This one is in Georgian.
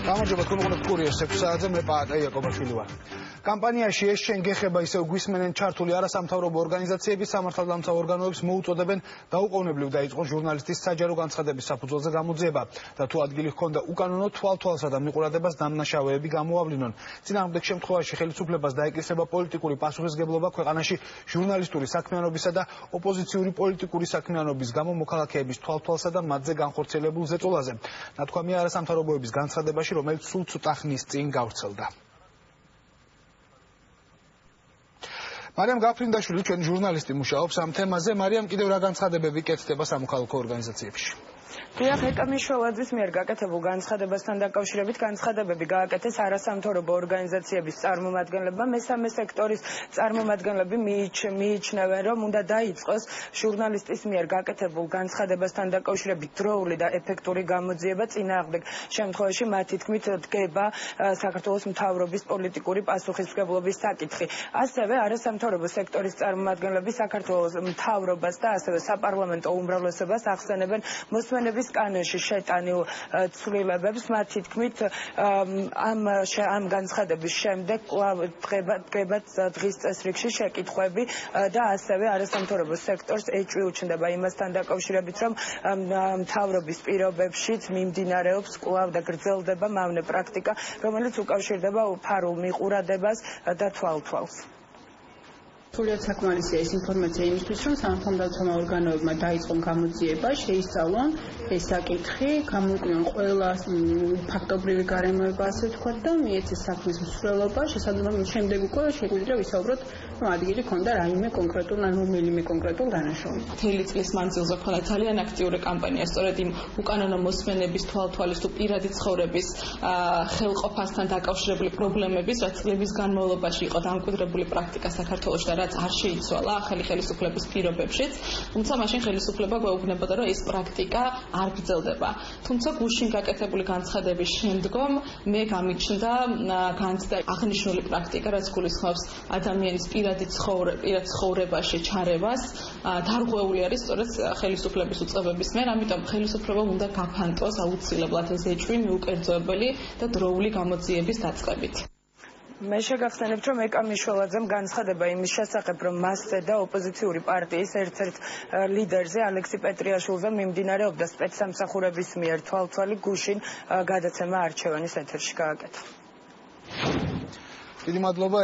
გამარჯობა, თქვენ მოგვიყვებით კურიერს 6 საათზე, მე პაატა იაკობაშვილი ვარ. კამპანიაში ეს შენ გეხება ისევ გვისმენენ ჩართული არასამთავრობო ორგანიზაციების სამართალდამცავ ორგანოებს მოუწოდებენ დაუყოვნებლივ დაიწყონ ჟურნალისტის საჯარო განცხადების საფუძველზე გამოძიება და თუ ადგილი ჰქონდა უკანონო თვალთვალსა და მიყურადებას დამნაშავეები გამოავლინონ. წინააღმდეგ შემთხვევაში ხელისუფლებას დაეკისრება პოლიტიკური პასუხისგებლობა ქვეყანაში ჟურნალისტური საქმიანობისა და ოპოზიციური პოლიტიკური საქმიანობის გამო მოქალაქეების თვალთვალსა და მათზე განხორციელებულ ზეწოლაზე. ნათქვამია არასამთავრობოების განცხადებაში, რომელიც სულ ცოტა ხნის წინ გავრცელდა. მარიამ გაფრინდაშვილი, ჩვენი ჟურნალისტი, მუშაობს ამ თემაზე. მარიამ, კიდევ რა განცხადებები კეთდება სამოქალაქო ორგანიზაციებში? დიახ, ეკამიშველაძის მიერ გაკეთებულ განცხადებასთან დაკავშირებით განცხადებები გააკეთეს არასამთავრობო ორგანიზაციების წარმომადგენლებმა. მესამე სექტორის წარმომადგენლები მიიჩნევენ, რომ უნდა დაიწყოს ჟურნალისტის მიერ გაკეთებულ განცხადებასთან დაკავშირებით დროული და ეფექტური გამოძიება. წინააღმდეგ შემთხვევაში მათი თქმით დგება საქართველოს მთავრობის პოლიტიკური პასუხისმგებლობის საკითხი. ასევე არასამთავრობო სექტორის წარმომადგენლები საქართველოს მთავრობას და ასევე საპარლამენტო უმრავლესობას ახსენებენ მოსმენების კანონში შეტანილ ცვლილებებს. მათი თქმით ამ განცხადების შემდეგ კვლავ დგება დღის წესრიგში შეკითხვები და ასევე არასამთავრობო სექტორს ეჭვი-უჩნდება იმასთან დაკავშირებით, რომ მთავრობის პირობებშიც მიმდინარეობს კვლავ და გრძელდება მავნე პრაქტიკა, რომელიც უკავშირდება უფარულ მიყურადებას და თვალთვალს. სრულიად საკმარისია ეს ინფორმაცია იმისთვის, რომ სამართალდამცავ ორგანოებმა დაიწყონ გამოძიება, შეისწავლონ ეს საკითხი, გამოიკვლიონ ყველა ფაქტობრივი გარემოება, ასე ვთქვათ, და მიეცეს საქმის მსვლელობა. შემდეგ უკვე შეგვიძლია ვისაუბროთ, რომ ადგილი ჰქონდა რაიმე კონკრეტულ ან რომელიმე კონკრეტულ დანაშაულს. მთელი წლის მანძილზე ქონდა ძალიან აქტიური კამპანია, სწორედ იმ უკანონო მოსმენების თვალთვალის თუ პირადი ცხოვრების ხელყოფასთან დაკავშირებული პრობლემების, რაც წლების განმავლობაში იყო დამკვიდრებული პრაქტიკა საქართველოში და რაც არ შეიცვალა ახალი ხელისუფლების პირობებშიც, თუმცა მაშინ ხელისუფლება გვეუბნებოდა, რომ ეს პრაქტიკა არ გრძელდება. თუმცა გუშინ გაკეთებული განცხადების შემდგომ მე გამიჩნდა განცდა აღნიშნული პრაქტიკა, რაც გულისხმობს ადამიანის პირად ცხოვრებაში ჩარევას, დარღვეული არის სწორედ ხელისუფლების უწყებების მიერ, ამიტომ ხელისუფლებამ უნდა გაფანტოს აუცილებლად ეს ეჭვი მიუკერძოებელი და დროული გამოძიების დაწყებით. მე შეგახსენებთ, რომ ეკამიშველაძემ განცხადება იმის შესახებ, რომ მასზე და ოპოზიციური პარტიის ერთ-ერთ ლიდერზე ალექსი პეტრიაშვილზე მიმდინარეობდა სპეცსამსახურების მიერ თვალთვალი. გუშინ გადაცემა არჩევანის ეთერში გააკეთა. დიდი მადლობა.